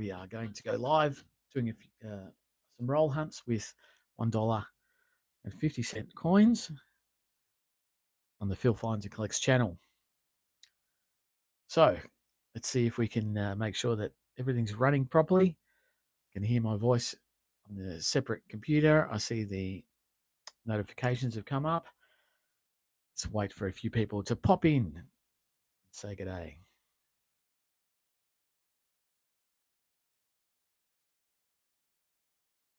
we are going to go live doing some roll hunts with $1.50 coins on the Phil Finds and Collects channel. So let's see if we can make sure that everything's running properly. You can hear my voice on the separate computer. I see the notifications have come up. Let's wait for a few people to pop in and say good day.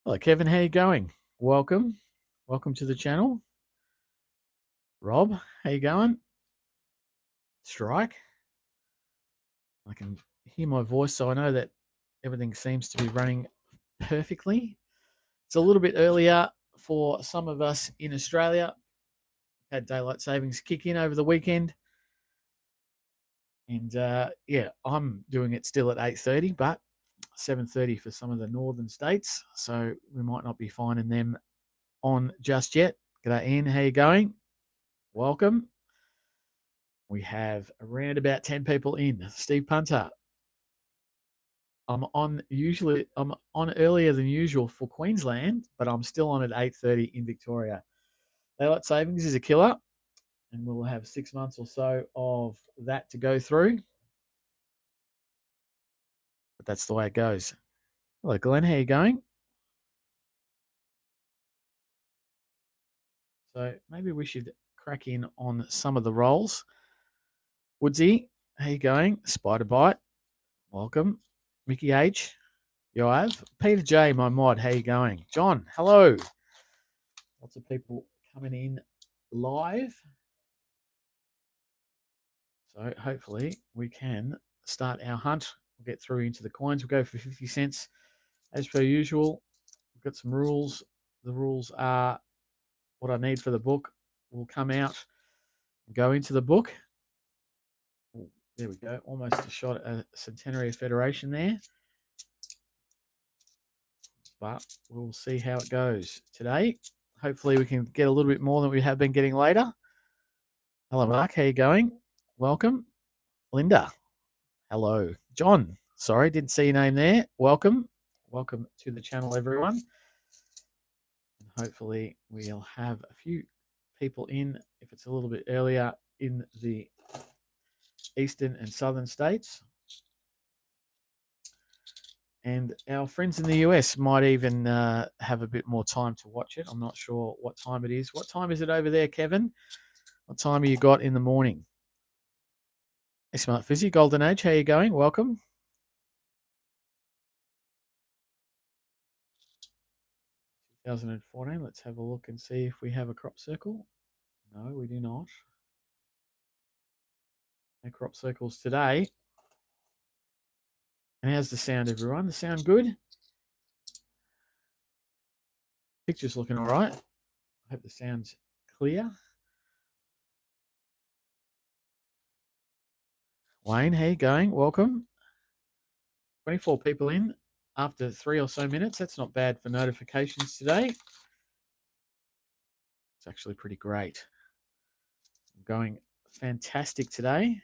Hello, Kevin. How you going? Welcome. Welcome to the channel. Rob, how you going? Strike. I can hear my voice, so I know that everything seems to be running perfectly. It's a little bit earlier for some of us in Australia. Had daylight savings kick in over the weekend. And yeah, I'm doing it still at 8:30, but 7:30 for some of the northern states. So we might not be finding them on just yet. G'day, Ian. How you going? Welcome. We have around about 10 people in. Steve Punter. I'm on earlier than usual for Queensland, but I'm still on at 8:30 in Victoria. Daylight savings is a killer, and we'll have 6 months or so of that to go through. But that's the way it goes. Hello, Glenn. How you going? So maybe we should crack in on some of the roles. Woodsy, how you going? Spider Bite, welcome. Mickey H, Yoav. Peter J, my mod, how you going? John, hello. Lots of people coming in live. So hopefully we can start our hunt. We'll get through into the coins. We'll go for 50 cents as per usual. We've got some rules. The rules are what I need for the book will come out and go into the book. Ooh, there we go. Almost a shot at a Centenary of Federation there. But we'll see how it goes today. Hopefully we can get a little bit more than we have been getting later. Hello, Mark. How you going? Welcome. Linda. Hello. John. Sorry, didn't see your name there. Welcome. Welcome to the channel, everyone. And hopefully we'll have a few people in if it's a little bit earlier in the eastern and southern states. And our friends in the US might even have a bit more time to watch it. I'm not sure what time it is. What time is it over there, Kevin? What time have you got in the morning? Hey, Smart Fizzy, Golden Age, how you going? Welcome. (2014). Let's have a look and see if we have a crop circle. No, we do not. No crop circles today. And how's the sound, everyone? The sound good? Picture's looking all right. I hope the sound's clear. Wayne, how you going? Welcome. 24 people in after 3 or so minutes. That's not bad for notifications today. It's actually pretty great. I'm going fantastic today.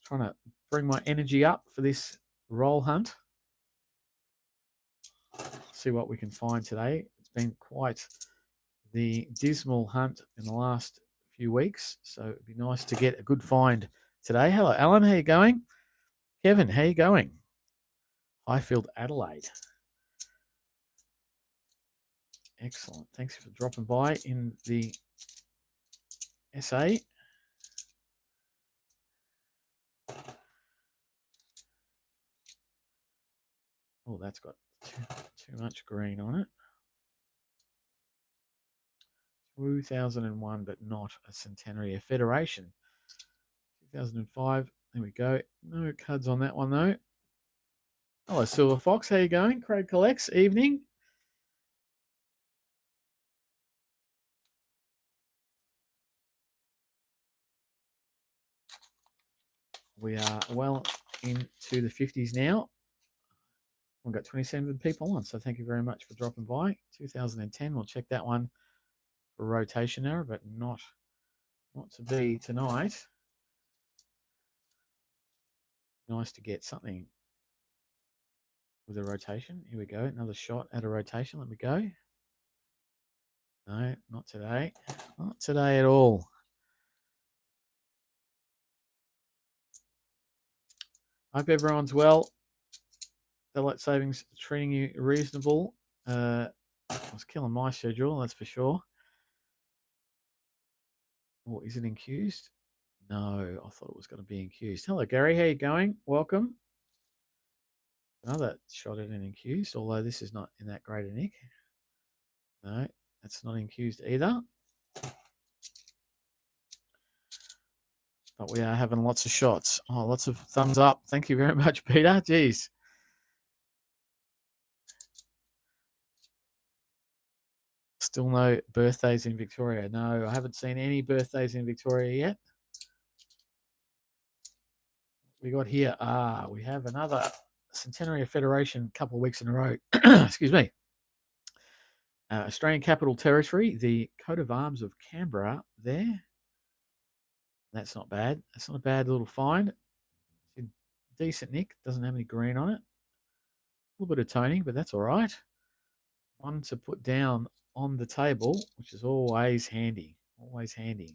Trying to bring my energy up for this roll hunt. See what we can find today. It's been quite the dismal hunt in the last few weeks, so it'd be nice to get a good find today. Hello, Alan. How you going? Kevin, how you going? Highfield, Adelaide. Excellent. Thanks for dropping by in the SA. Oh, that's got too much green on it. 2001, but not a Centenary of Federation. 2005. There we go. No cards on that one, though. Hello, Silver Fox. How you going? Craig Collects. Evening. We are well into the 50s now. We've got 27 people on, so thank you very much for dropping by. 2010, we'll check that one for rotation error, but not to be tonight. Nice to get something with a rotation. Here we go. Another shot at a rotation. Let me go. No, not today. Not today at all. Hope everyone's well. Daylight savings treating you reasonable. I was killing my schedule, that's for sure. Oh, is it infused? No, I thought it was going to be infused. Hello, Gary. How you going? Welcome. Another shot at an infused, although this is not in that great a nick. No, that's not infused either. But we are having lots of shots. Oh, lots of thumbs up. Thank you very much, Peter. Jeez. Still no birthdays in Victoria. No, I haven't seen any birthdays in Victoria yet. We got here. We have another Centenary of Federation a couple of weeks in a row. Excuse me. Australian Capital Territory, the coat of arms of Canberra there. That's not bad. That's not a bad little find. Decent nick. Doesn't have any green on it. A little bit of toning, but that's all right. One to put down on the table, which is always handy. Always handy.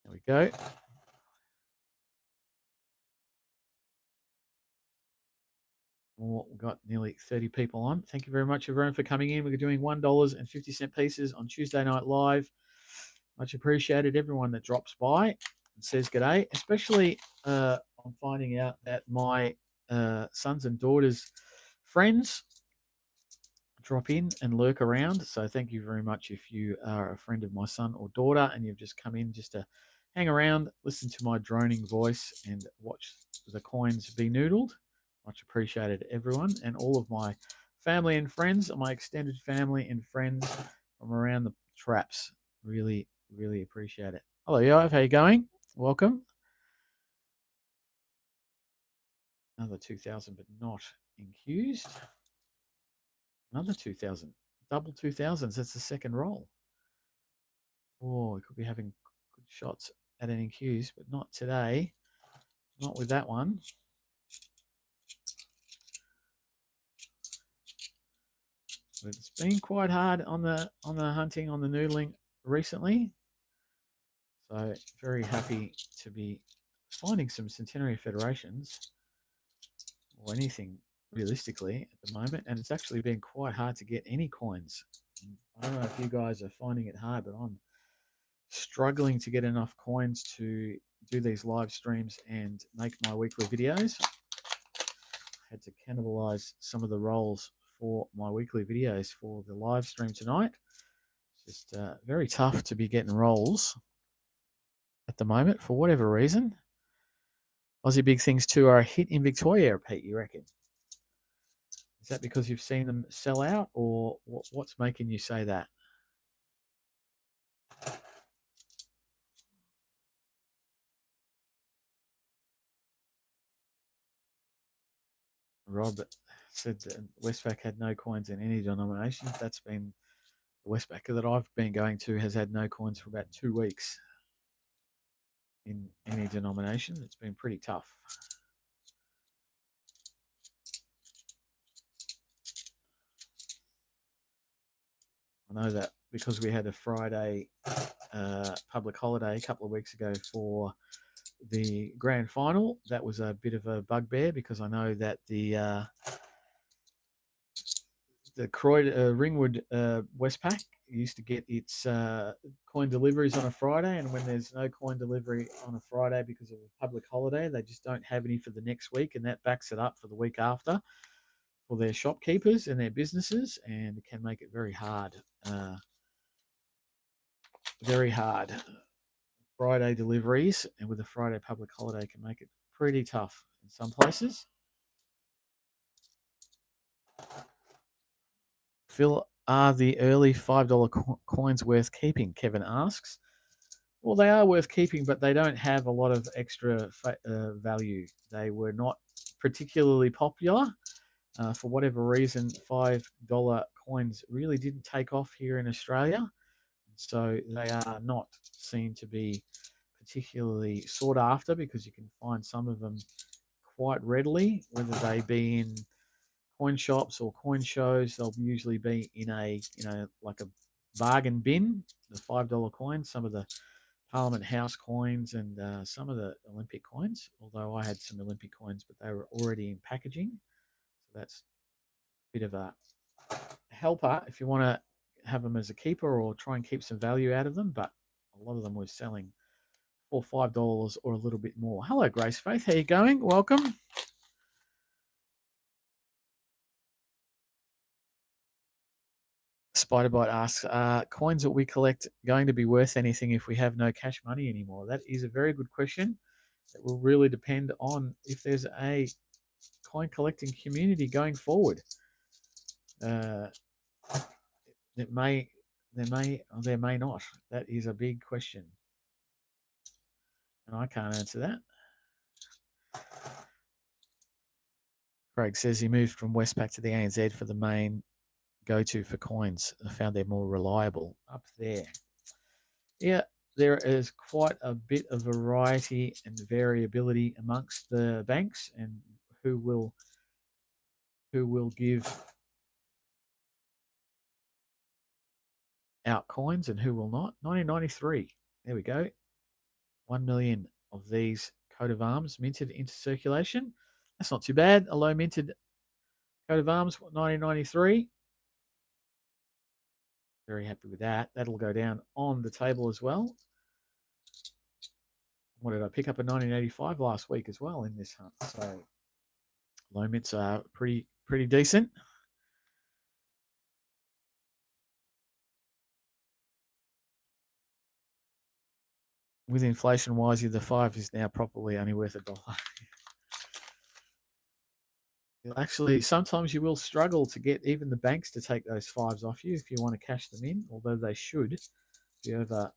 There we go. We've got nearly 30 people on. Thank you very much, everyone, for coming in. We're doing $1.50 pieces on Tuesday Night Live. Much appreciated. Everyone that drops by and says g'day, especially I'm finding out that my sons and daughters' friends drop in and lurk around. So thank you very much if you are a friend of my son or daughter and you've just come in just to hang around, listen to my droning voice and watch the coins be noodled. Much appreciated, everyone, and all of my family and friends, my extended family and friends from around the traps. Really, really appreciate it. Hello, Yoav. How you going? Welcome. Another 2,000, but not infused. Another 2,000. Double 2,000s. That's the second roll. Oh, we could be having good shots at an infused, but not today. Not with that one. It's been quite hard on the hunting, on the noodling recently. So very happy to be finding some Centenary Federations or anything realistically at the moment. And it's actually been quite hard to get any coins. I don't know if you guys are finding it hard, but I'm struggling to get enough coins to do these live streams and make my weekly videos. I had to cannibalize some of the rolls for my weekly videos for the live stream tonight. It's just very tough to be getting rolls at the moment for whatever reason. Aussie Big Things 2 are a hit in Victoria, Pete, you reckon? Is that because you've seen them sell out, or what's making you say that? Rob said that Westpac had no coins in any denomination. That's been the Westpac that I've been going to has had no coins for about 2 weeks in any denomination. It's been pretty tough. I know that because we had a Friday public holiday a couple of weeks ago for the grand final, that was a bit of a bugbear because I know that the Ringwood Westpac used to get its coin deliveries on a Friday, and when there's no coin delivery on a Friday because of a public holiday, they just don't have any for the next week, and that backs it up for the week after for their shopkeepers and their businesses, and it can make it very hard. Very hard. Friday deliveries, and with a Friday public holiday, can make it pretty tough in some places. Phil, are the early $5 coins worth keeping? Kevin asks. Well, they are worth keeping, but they don't have a lot of extra value. They were not particularly popular. For whatever reason, $5 coins really didn't take off here in Australia. So they are not seen to be particularly sought after because you can find some of them quite readily, whether they be in coin shops or coin shows. They'll usually be in a, like a bargain bin, the $5 coins, some of the Parliament House coins, and some of the Olympic coins. Although I had some Olympic coins, but they were already in packaging, so that's a bit of a helper if you want to have them as a keeper or try and keep some value out of them. But a lot of them were selling for $5 or a little bit more. Hello, Grace Faith. How you going? Welcome. Spiderbite asks, are coins that we collect going to be worth anything if we have no cash money anymore? That is a very good question. It will really depend on if there's a coin collecting community going forward. It may, or there may not. That is a big question, and I can't answer that. Craig says he moved from Westpac to the ANZ for the main go-to for coins. I found they're more reliable up there. Yeah, there is quite a bit of variety and variability amongst the banks and who will give out coins and who will not. 1993. There we go. 1 million of these coat of arms minted into circulation. That's not too bad. A low minted coat of arms, 1993. Very happy with that. That'll go down on the table as well. What did I pick up in 1985 last week as well in this hunt? So low mints are pretty decent. With inflation wisely, the 5 is now probably only worth $1. Actually, sometimes you will struggle to get even the banks to take those 5s off you if you want to cash them in, although they should. If you ever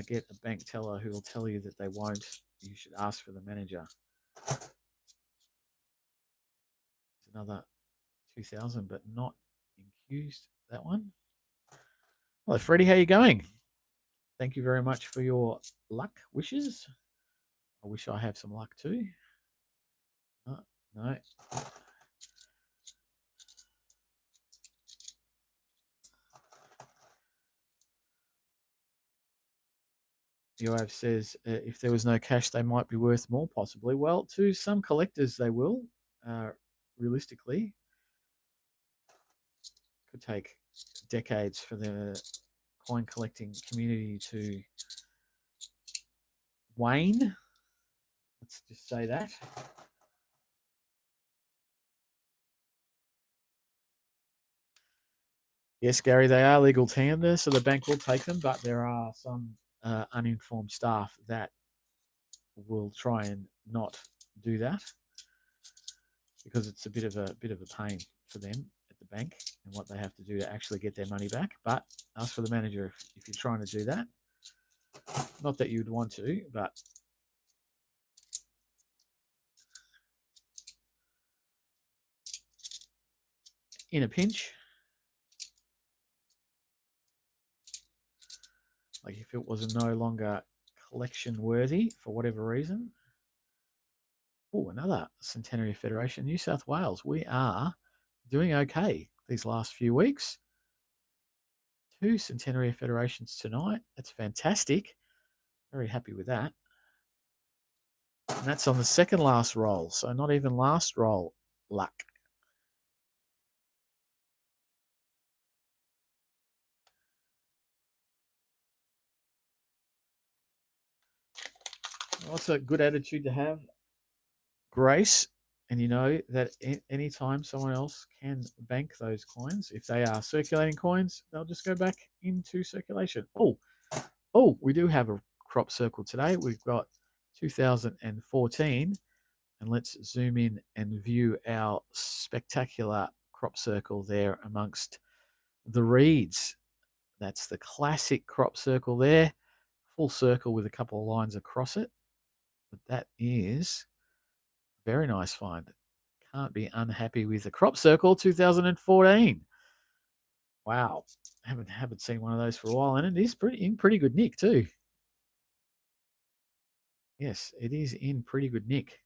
get a bank teller who will tell you that they won't, you should ask for the manager. It's another 2000, but not infused, that one. Hello, Freddie. How you going? Thank you very much for your luck wishes. I wish I have some luck too. Oh, no. Yoav says if there was no cash, they might be worth more, possibly. Well, to some collectors, they will. Realistically, could take decades for the coin collecting community to wane. Let's just say that. Yes, Gary, they are legal tender, so the bank will take them, but there are some uninformed staff that will try and not do that because it's a bit of a pain for them at the bank and what they have to do to actually get their money back. But ask for the manager if you're trying to do that. Not that you'd want to, but in a pinch, like if it was no longer collection worthy for whatever reason. Oh, another Centenary Federation, New South Wales. We are doing okay these last few weeks. 2 Centenary Federations tonight. That's fantastic. Very happy with that. And that's on the second last roll, so not even last roll luck. What's a good attitude to have? Grace, and you know that anytime someone else can bank those coins, if they are circulating coins, they'll just go back into circulation. Oh, we do have a crop circle today. We've got 2014, and let's zoom in and view our spectacular crop circle there amongst the reeds. That's the classic crop circle there, full circle with a couple of lines across it. But that is a very nice find. Can't be unhappy with the crop circle 2014. Wow, haven't seen one of those for a while, and it is in pretty good nick too. Yes, it is in pretty good nick.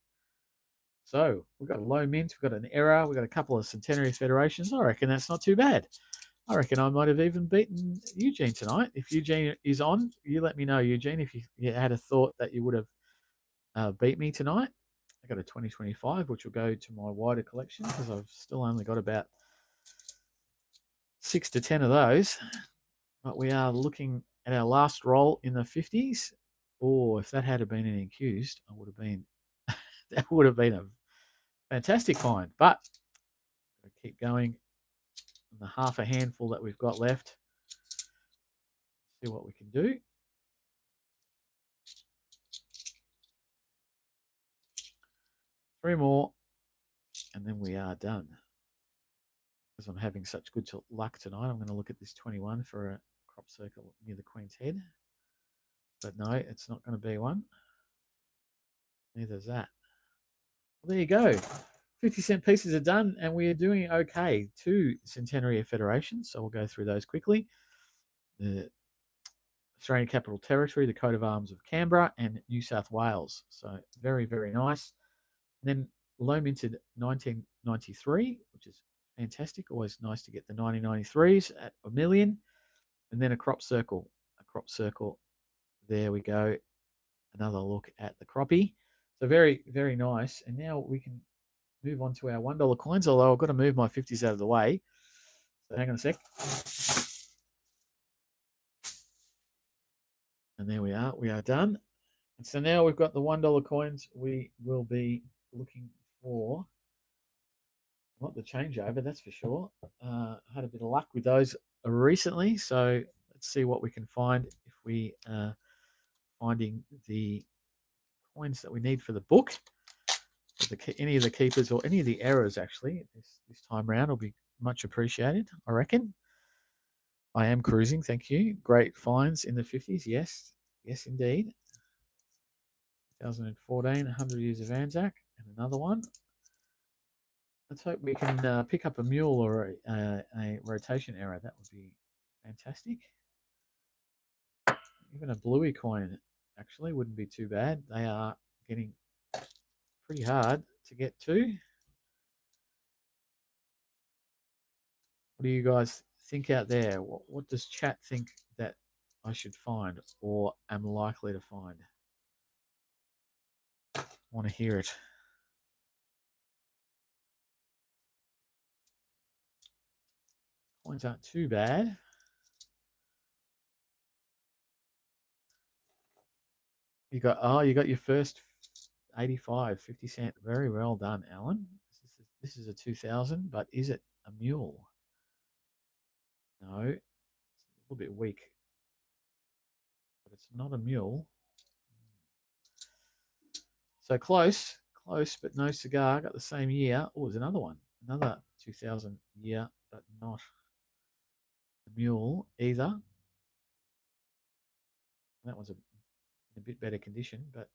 So we've got a low mint, we've got an error, we've got a couple of centenary federations. I reckon that's not too bad. I reckon I might have even beaten Eugene tonight. If Eugene is on, you let me know, Eugene, if you had a thought that you would have beat me tonight. I got a 2025, which will go to my wider collection because I've still only got about 6 to 10 of those. But we are looking at our last roll in the 50s. Oh, if that had been an accused, I would have been that would have been a fantastic find. But we'll keep going. The half a handful that we've got left. See what we can do. Three more, and then we are done. Because I'm having such good luck tonight, I'm going to look at this 21 for a crop circle near the Queen's Head. But no, it's not going to be one. Neither is that. Well, there you go. 50-cent pieces are done, and we are doing okay. 2 centenary of federations, so we'll go through those quickly. The Australian Capital Territory, the coat of arms of Canberra, and New South Wales. So very, very nice. And then low minted 1993, which is fantastic. Always nice to get the 1993s at a million. And then a crop circle. A crop circle. There we go. Another look at the crappie. So very, very nice. And now we can move on to our $1 coins, although I've got to move my 50s out of the way. So hang on a sec. And there we are. We are done. And so now we've got the $1 coins. We will be looking for not the changeover, that's for sure. Had a bit of luck with those recently. So let's see what we can find if we are finding the coins that we need for the book. Any of the keepers or any of the errors actually this time round will be much appreciated, I reckon. I am cruising, thank you. Great finds in the 50s, yes. Yes, indeed. 2014, 100 Years of Anzac, and another one. Let's hope we can pick up a mule or a rotation error. That would be fantastic. Even a bluey coin actually wouldn't be too bad. They are getting pretty hard to get to. What do you guys think out there? What does chat think that I should find or am likely to find? I want to hear it. Coins aren't too bad. You got your first 85, 50 cent. Very well done, Alan. This is a 2000, but is it a mule? No, it's a little bit weak, but it's not a mule. So close, but no cigar. Got the same year. Oh, there's another one. Another 2000 year, but not a mule either. That one's in a bit better condition, but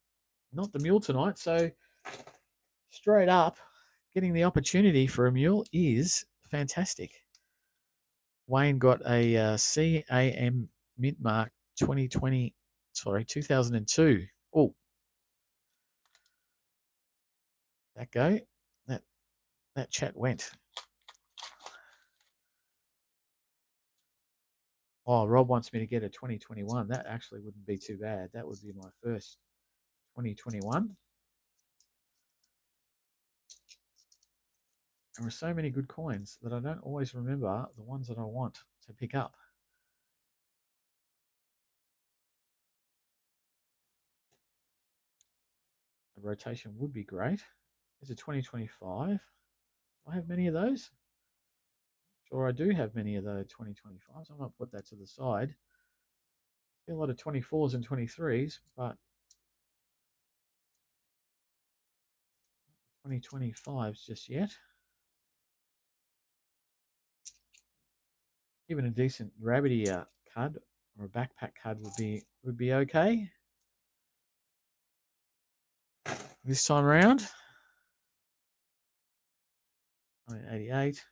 not the mule tonight. So straight up, getting the opportunity for a mule is fantastic. Wayne got a CAM mint mark 2020, 2002. Oh, that go. That chat went. Oh, Rob wants me to get a 2021. That actually wouldn't be too bad. That would be my first 2021. There are so many good coins that I don't always remember the ones that I want to pick up. A rotation would be great. There's a 2025. Do I have many of those? Sure, I do have many of those 2025s. I might put that to the side. A lot of 24s and 23s, but 2025s just yet. Even a decent rabbit card or a backpack card would be okay. This time around, 1988.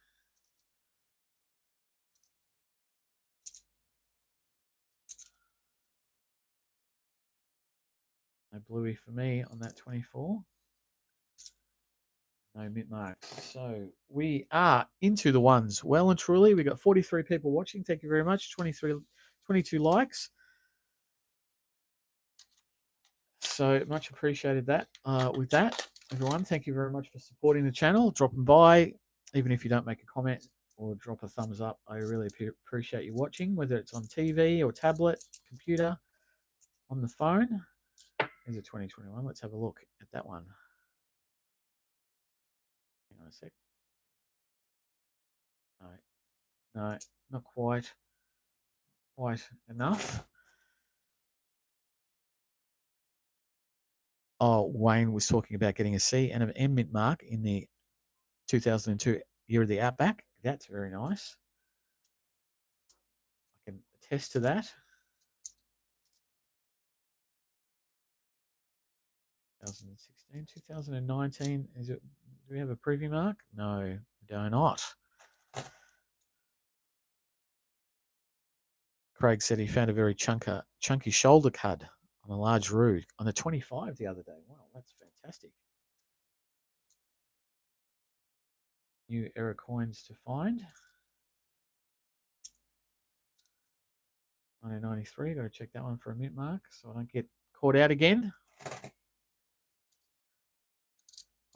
No bluey for me on that 24. No mint marks. So we are into the ones well and truly. We got 43 people watching. Thank you very much. 22 likes. So much appreciated that. With that, everyone, thank you very much for supporting the channel, dropping by, even if you don't make a comment or drop a thumbs up. I really appreciate you watching, whether it's on TV or tablet, computer, on the phone. Here's a 2021. Let's have a look at that one. Hang on a sec. No, no, not quite enough. Oh, Wayne was talking about getting a C and an M mint mark in the 2002 year of the Outback. That's very nice. I can attest to that. 2016, 2019. Is it? Do we have a preview mark? No, we do not. Craig said he found a very chunky shoulder cud on a large rood on the 25 the other day. Wow, that's fantastic. New era coins to find. 1993. Got to check that one for a mint mark so I don't get caught out again.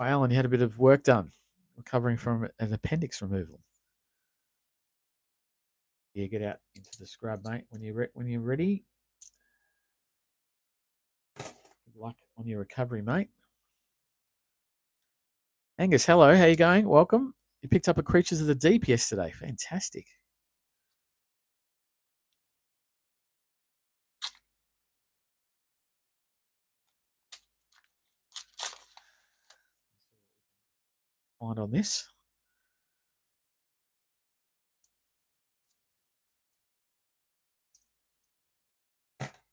Oh, Alan, you had a bit of work done recovering from an appendix removal. Yeah, get out into the scrub, mate. When you're ready. Good luck on your recovery, mate. Angus, hello. How you going? Welcome. You picked up a Creatures of the Deep yesterday. Fantastic. Find on this.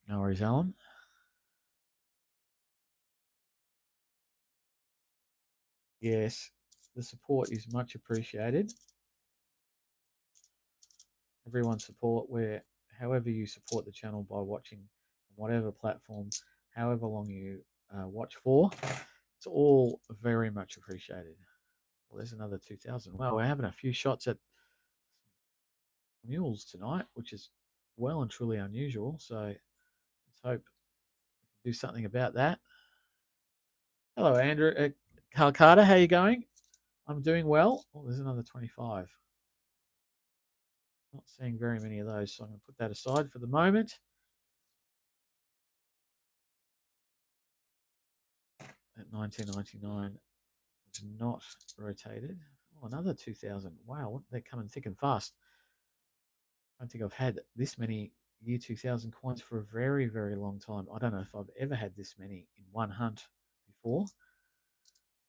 No worries, Alan. Yes, the support is much appreciated. Everyone's support, however you support the channel by watching on whatever platform, however long you watch for, it's all very much appreciated. Well, there's another 2,000. Wow, we're having a few shots at mules tonight, which is well and truly unusual. So let's hope we can do something about that. Hello, Andrew. Carl Carter, how you going? I'm doing well. Oh, there's another 25. Not seeing very many of those, so I'm going to put that aside for the moment. At 1999 was not rotated. Oh, another 2,000. Wow, they're coming thick and fast. I don't think I've had this many year 2000 coins for a very, very long time. I don't know if I've ever had this many in one hunt before.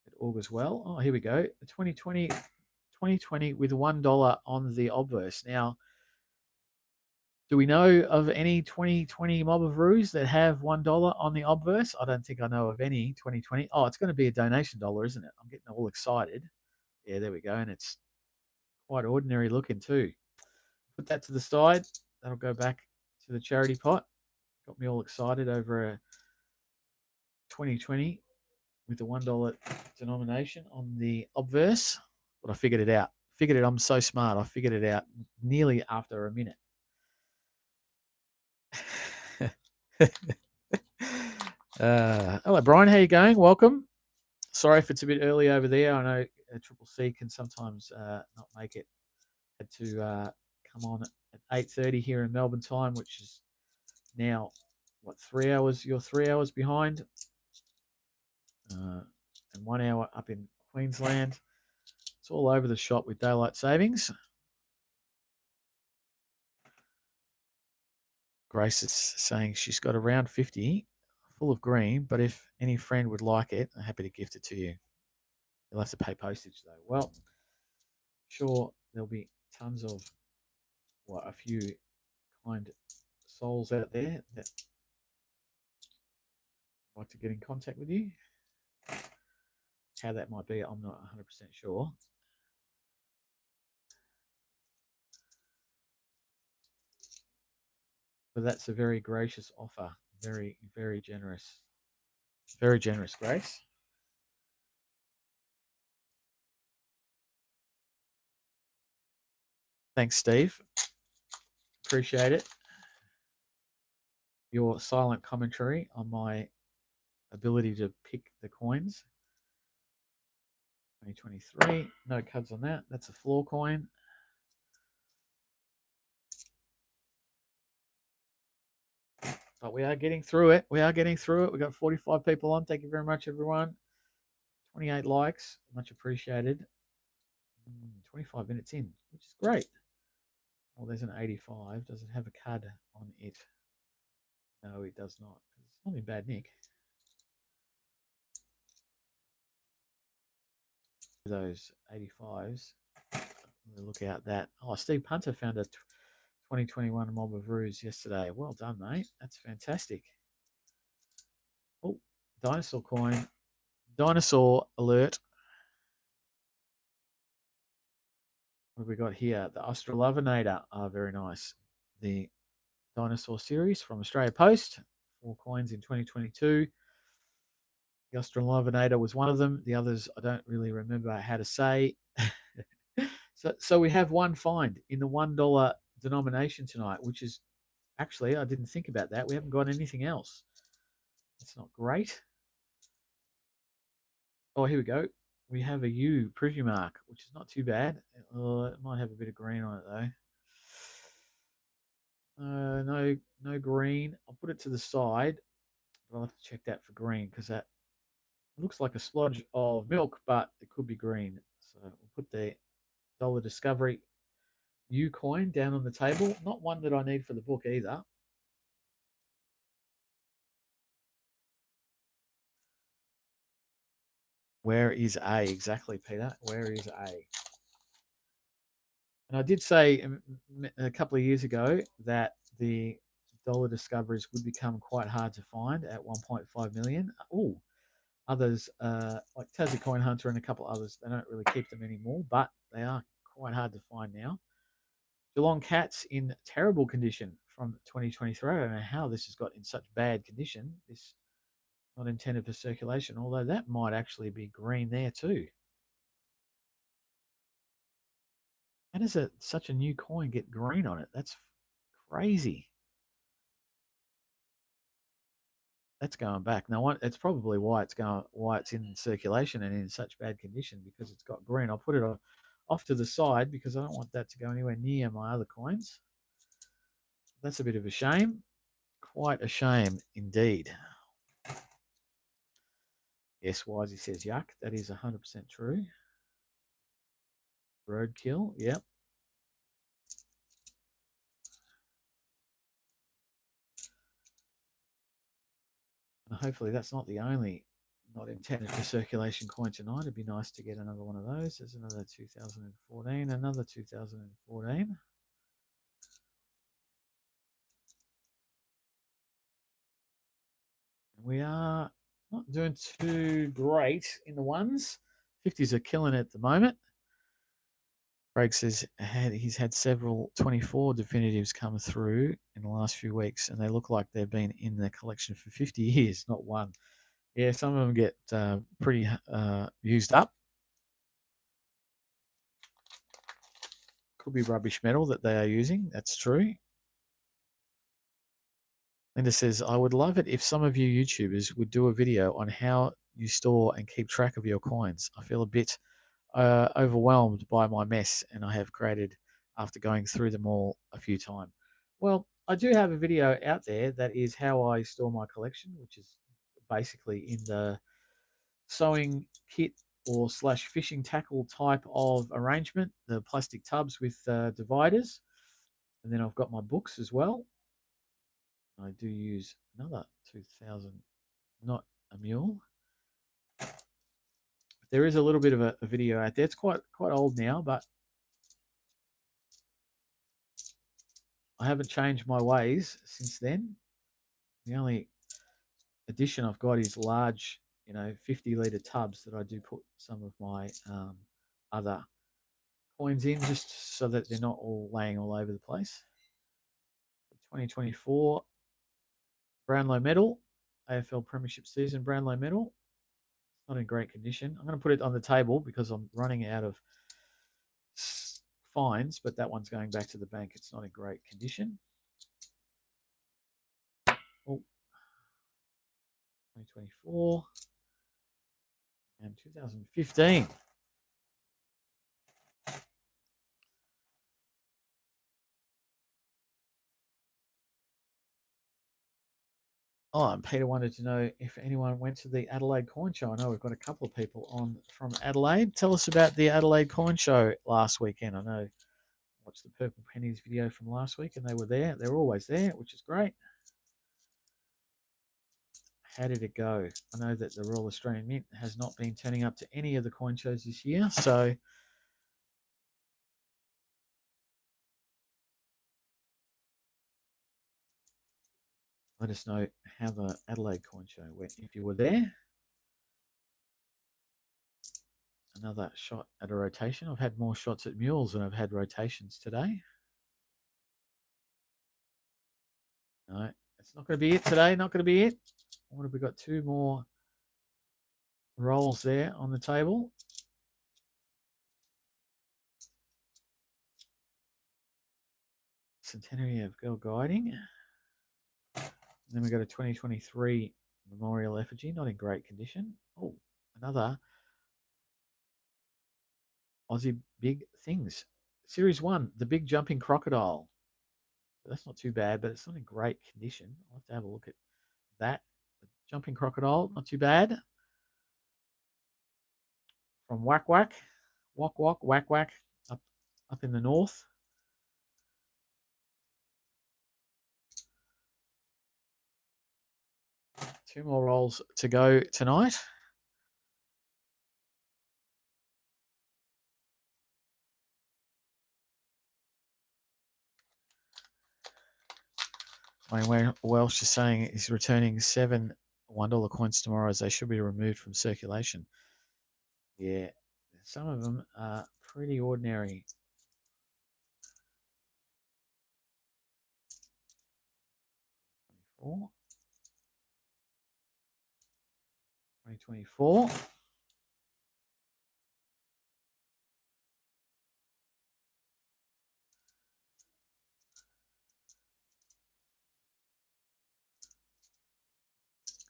It augurs well. Oh, here we go. 2020 with $1 on the obverse. Now, do we know of any 2020 Mob of Ruse that have $1 on the obverse? I don't think I know of any 2020. Oh, it's going to be a donation dollar, isn't it? I'm getting all excited. Yeah, there we go. And it's quite ordinary looking too. Put that to the side. That'll go back to the charity pot. Got me all excited over a 2020 with the $1 denomination on the obverse. But I figured it out. I'm so smart. I figured it out nearly after a minute. Hello, Brian. How you going? Welcome. Sorry if it's a bit early over there. I know Triple C can sometimes not make it. Had to come on at 8:30 here in Melbourne time, which is now what 3 hours? You're 3 hours behind, and 1 hour up in Queensland. It's all over the shop with daylight savings. Grace is saying she's got around 50 full of green, but if any friend would like it, I'm happy to gift it to you. You'll have to pay postage though. Well, sure, there'll be tons of a few kind souls out there that like to get in contact with you. How that might be, I'm not 100% sure. But that's a very gracious offer. Very, very generous. Very generous, Grace. Thanks, Steve. Appreciate it. Your silent commentary on my ability to pick the coins. 2023. No cuts on that. That's a floor coin. But we are getting through it. We are getting through it. We've got 45 people on. Thank you very much, everyone. 28 likes. Much appreciated. 25 minutes in, which is great. Well, there's an 85. Does it have a card on it? No, it does not. It's not in bad nick. Those 85s. Look out that. Oh, Steve Punter found a 2021 Mob of Ruse yesterday. Well done, mate. That's fantastic. Oh, dinosaur coin. Dinosaur alert. What have we got here? The Australovinator. Oh, very nice. The dinosaur series from Australia Post. 4 coins in 2022. The Australovinator was one of them. The others I don't really remember how to say. So we have one find in the $1 denomination tonight, which is actually, I didn't think about that. We haven't got anything else. That's not great. Oh, here we go. We have a U preview mark, which is not too bad. It might have a bit of green on it though. No green. I'll put it to the side. I'll have to check that for green because that looks like a splodge of milk, but it could be green. So we'll put the Dollar Discovery U coin down on the table. Not one that I need for the book either. Where is A? Exactly, Peter. Where is A? And I did say a couple of years ago that the dollar discoveries would become quite hard to find at 1.5 million. Oh, others like Tassie Coin Hunter and a couple others, they don't really keep them anymore, but they are quite hard to find now. Geelong Cats in terrible condition from 2023. I don't know how this has got in such bad condition. This not intended for circulation, although that might actually be green there too. How does such a new coin get green on it? That's crazy. That's going back. Now, it's probably why it's in circulation and in such bad condition because it's got green. I'll put it off to the side because I don't want that to go anywhere near my other coins. That's a bit of a shame. Quite a shame indeed. Yes, Wisey says yuck. That is 100% true. Roadkill. Yep. And hopefully that's not the only not intended for circulation coin tonight. It'd be nice to get another one of those. There's another 2014, another 2014. We are not doing too great in the ones. 50s are killing it at the moment. Craig says he's had several 24 definitives come through in the last few weeks, and they look like they've been in the collection for 50 years, not one. Yeah, some of them get pretty used up. Could be rubbish metal that they are using. That's true. Linda says, I would love it if some of you YouTubers would do a video on how you store and keep track of your coins. I feel a bit overwhelmed by my mess and I have created after going through them all a few times. Well, I do have a video out there that is how I store my collection, which is basically in the sewing kit or slash fishing tackle type of arrangement, the plastic tubs with dividers. And then I've got my books as well. I do use another 2000, not a mule. There is a little bit of a video out there. It's quite old now, but I haven't changed my ways since then. The only addition I've got is large, 50-litre tubs that I do put some of my other coins in just so that they're not all laying all over the place. 2024 Brownlow medal, AFL Premiership season Brownlow medal. It's not in great condition. I'm going to put it on the table because I'm running out of fines, but that one's going back to the bank. It's not in great condition. Oh, 2024 and 2015. Oh, and Peter wanted to know if anyone went to the Adelaide Coin Show. I know we've got a couple of people on from Adelaide. Tell us about the Adelaide Coin Show last weekend. I know I watched the Purple Pennies video from last week, and they were there. They're always there, which is great. How did it go? I know that the Royal Australian Mint has not been turning up to any of the coin shows this year, so let us know how the Adelaide Coin Show went if you were there. Another shot at a rotation. I've had more shots at mules than I've had rotations today. No, it's not going to be it today. Not going to be it. What have we got? Two more rolls there on the table. Centenary of Girl Guiding. And then we got a 2023 Memorial Effigy, not in great condition. Oh, another Aussie Big Things. Series 1, the Big Jumping Crocodile. That's not too bad, but it's not in great condition. I'll have to have a look at that. The Jumping Crocodile, not too bad. From Whack Whack, Whack Whack, up in the north. Two more rolls to go tonight. Wayne Welsh is saying he's returning 7 $1 coins tomorrow as they should be removed from circulation. Yeah, some of them are pretty ordinary. $2024.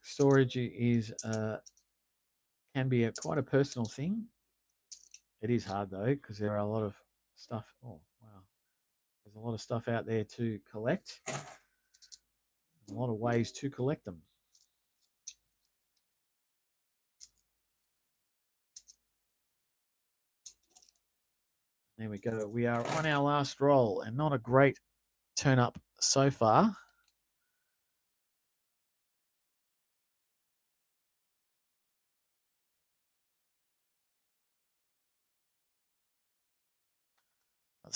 Storage is can be quite a personal thing. It is hard though because there are a lot of stuff. Oh wow, there's a lot of stuff out there to collect. A lot of ways to collect them. There we go. We are on our last roll, and not a great turn up so far.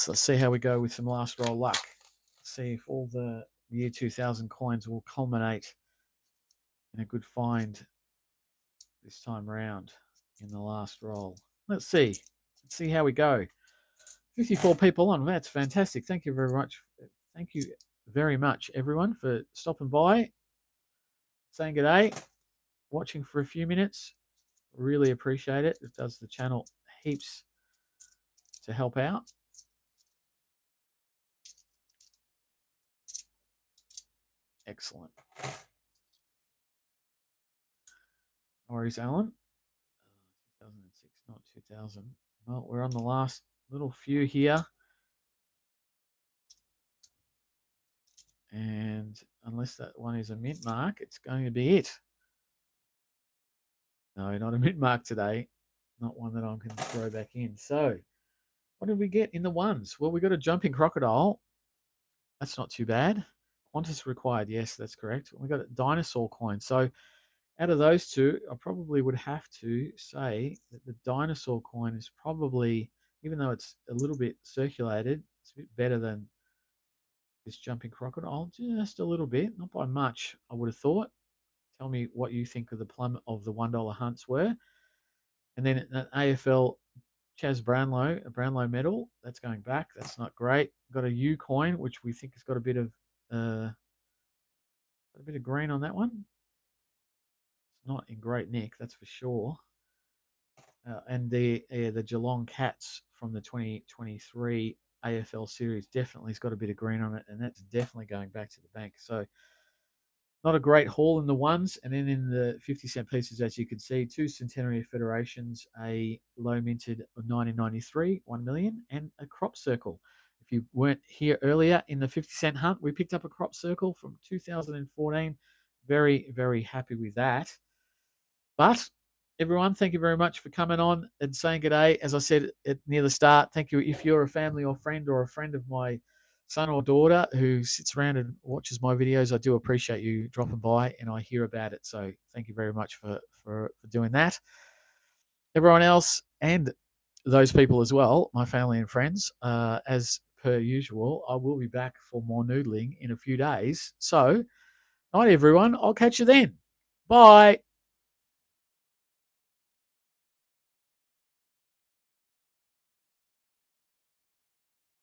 Let's see how we go with some last roll luck. See if all the year 2000 coins will culminate in a good find this time round in the last roll. Let's see. Let's see how we go. 54 people on. That's fantastic. Thank you very much. Thank you very much, everyone, for stopping by, saying good day, watching for a few minutes. Really appreciate it. It does the channel heaps to help out. Excellent. No worries, Alan. 2006, not 2000. Well, we're on the last little few here. And unless that one is a mint mark, it's going to be it. No, not a mint mark today. Not one that I can throw back in. So, what did we get in the ones? Well, we got a jumping crocodile. That's not too bad. Qantas required. Yes, that's correct. We got a dinosaur coin. So, out of those two, I probably would have to say that the dinosaur coin is probably, even though it's a little bit circulated, it's a bit better than this jumping crocodile. Just a little bit, not by much, I would have thought. Tell me what you think of the plum of the $1 hunts were. And then an AFL Chaz Brownlow, a Brownlow medal, that's going back. That's not great. Got a U coin, which we think has got a bit of green on that one. It's not in great nick, that's for sure. And the Geelong Cats from the 2023 AFL series definitely has got a bit of green on it, and that's definitely going back to the bank. So not a great haul in the ones. And then in the 50-cent pieces, as you can see, two Centenary Federations, a low minted 1993, 1 million, and a crop circle. If you weren't here earlier in the 50-cent hunt, we picked up a crop circle from 2014. Very, very happy with that. But everyone, thank you very much for coming on and saying good day. As I said near the start, thank you. If you're a family or a friend of my son or daughter who sits around and watches my videos, I do appreciate you dropping by and I hear about it. So thank you very much for doing that. Everyone else and those people as well, my family and friends, as per usual, I will be back for more noodling in a few days. So, night everyone. I'll catch you then. Bye.